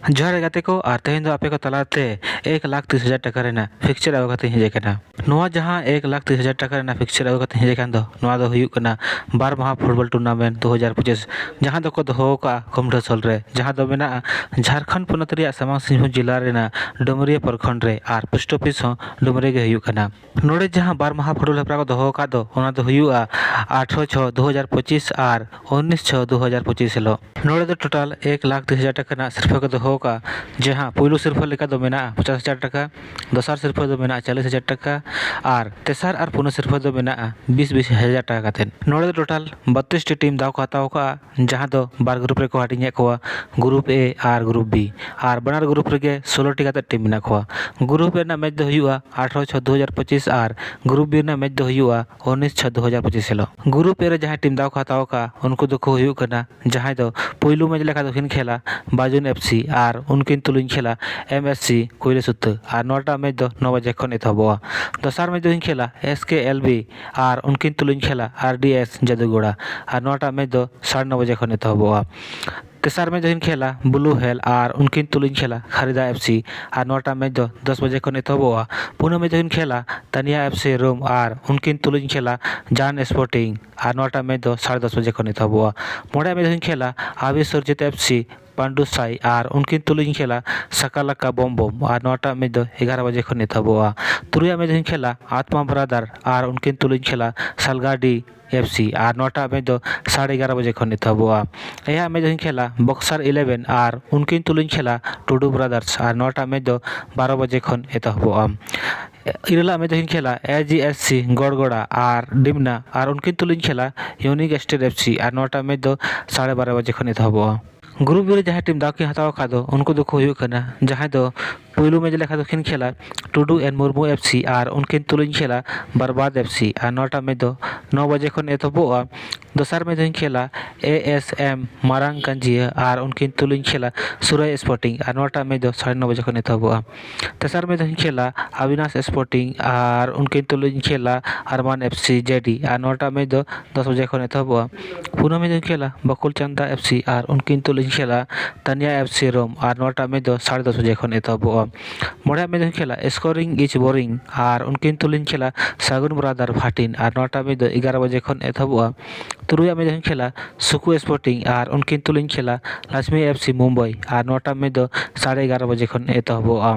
जोहार गाते को और तेहन दो आपे को तलाते 1,30,000 टाका रेना फिक्सचर आगो कते हेजे कना नोआ जहां 1,30,000 टाका रेना फिक्सचर आगो कते हेजे कान दो नोआ दो हुयुग कना बार महा फुटबॉल टूर्नामेंट 2025 जहां दो को दोहो का कुमढासल रे जहां दो मेना झारखंड पोनत रिया सामांग सिंहभूम जिला रेना डुमरिया प्रखंड रे और पोस्ट ऑफिस हो डुमरिया गे हुयुग कना नोडे जहां बार महा फुटबॉल हेपरा को दोहो का दो ओना दो हुयुगा 18/6/2025 और 19/6/2025 हिलो नोडे दो टोटल 1,30,000 टाका ना सिर्फ को दोहो का जहां पुलु सिरफा लेका दो मेना 50,000 टाका दोसार सिरफा दो मेना 40,000 टाका और तेसार और पुना सिरफा दो मेना 20,000 टाका कातेन नोडे टोटल 32 टी टीम दाव को हताव का जहां दो बार ग्रुप रे को हाटिंग को ग्रुप ए और ग्रुप बी और बनार ग्रुप रे 16 टी काते टीम मेना को ग्रुप ए ना मैच दो हुआ 18/6/2025 और ग्रुप बी ना मैच दो हुआ 19/6/2025 हेलो ग्रुप ए रे जहां टीम दाव को हताव का उनको दो को हुयु कना जहां दो पुलु मैच लेका दो खिन खेला बाजुन एफसी और उनकिन तुलुन खेला एमएससी कोयले सुत और नोटा मैच दो 9 बजे खन एतहबोआ दोसार मैच दो खेला एसकेएलबी और उनकिन तुलुन खेला आरडीएस जादूगोड़ा और नोटा मैच दो 9:30 बजे खन एतहबोआ तेसार मैच दो खेला ब्लू हेल और उनकिन तुलुन खेला खरीदा एफसी और नोटा मैच दो 10 बजे खन एतहबोआ पुना मैच दो खेला तानिया एफसी रूम और उनकिन तुलुन खेला जान स्पोर्टिंग और नोटा मैच दो 10:30 बजे खन एतहबोआ मोड़ा मैच दो खेला आबी सुरजित एफसी पांडु साई और उनकिन तुलुन खेला सकालका बम और नोटा मैच दो 11 बजे खन एतहबोआ तुरुया मैच दो खेला आत्मा ब्रादर और उनकिन तुलुन खेला सालगाड़ी एफसी और नोटा मैच दो 11:30 बजे खन एतहबोआ यह मैच दो खेला बक्सर 11 और उनकिन तुलुन खेला टुडू ब्रादर्स और नोटा मैच दो 12 बजे खन एतहबोआ इरला मैच दो खेला एजीएससी गड़गड़ा और डिमना और उनकिन तुलुन खेला यूनिक स्टेट एफसी और नोटा मैच दो 12:30 बजे खन एतहबोआ ग्रुप बी जहां टीम दाव की हताव का दो उनको दो को हुयुग कना जहां दो पुलु मैच लेखा दो खिन खेला टुडू एन मुर्मू एफसी और उनकिन तुलुन खेला बर्बाद एफसी और नोटा मैच दो 9 बजे खन एतहबोआ दोसार मैच दो खेला एएसएम मारांग कंजिया और उनकिन तुलुन खेला सुरय स्पोर्टिंग और नोटा मैच दो 9:30 बजे खन एतहबोआ तेसार मैच दो खेला अविनाश स्पोर्टिंग और उनकिन तुलुन खेला अरमान एफसी जेडी और नोटा मैच दो 10 बजे खन एतहबोआ पुना मैच दो खेला बकुल चंदा एफसी और उनकिन तुलुन खेला तानिया एफसी रोम और नोटा मैच दो 10:30 बजे खन एतहबोआ मोड़ा मैच दो खेला स्कोरिंग इज बोरिंग और उनकिन तुलुन खेला सागुन ब्रादर भाटिन और नोटा मैच दो 11 बजे खन एतहबोआ तुरुया मैच दो खेला सुकु स्पोर्टिंग और उनकिन तुलुन खेला लक्ष्मी एफसी मुंबई और नोटा मैच दो 11:30 बजे खन एतहबोआ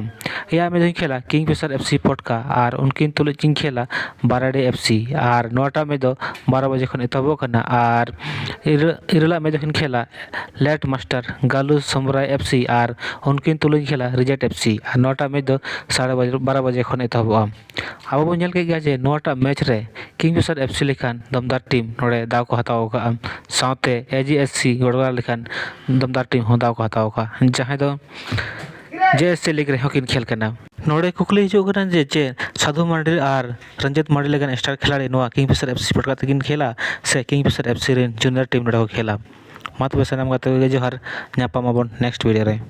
यह मैच दो खेला किंगफिशर एफसी पटका और उनकिन तुलुन खेला बाराडे एफसी और नोटा मैच दो 12 बजे खन एतहबोआ कना और इरला मैच दो खेला लेट मास्टर गालू समराय एफसी और उनकिन तुलुन खेला रिजेक्ट एफसी और नोटा मैच दो 12:30 बजे खन एतहबोआ अब बन नेल के गया जे नोटा मैच रे किंगफिशर एफसी लेखान दमदार टीम नोड़े दाव को हताव का साथे एजीएससी गड़गड़ा लेखान दमदार टीम हो दाव को हताव का जहां दो जेएससी लीग रे हकिन खेल कना नोड़े कुकली हिजुग कना जे साधु मांडी और रंजित मांडी लेखान स्टार खिलाड़ी नोआ किंगफिशर एफसी पटका तकिन खेला से किंगफिशर एफसी रेन जूनियर टीम नोड़े को खेला मा तबे सनाम गाते जोहार ᱧᱟᱯᱟᱢ ᱟᱵᱚᱱ नेक्स्ट वीडियो रे।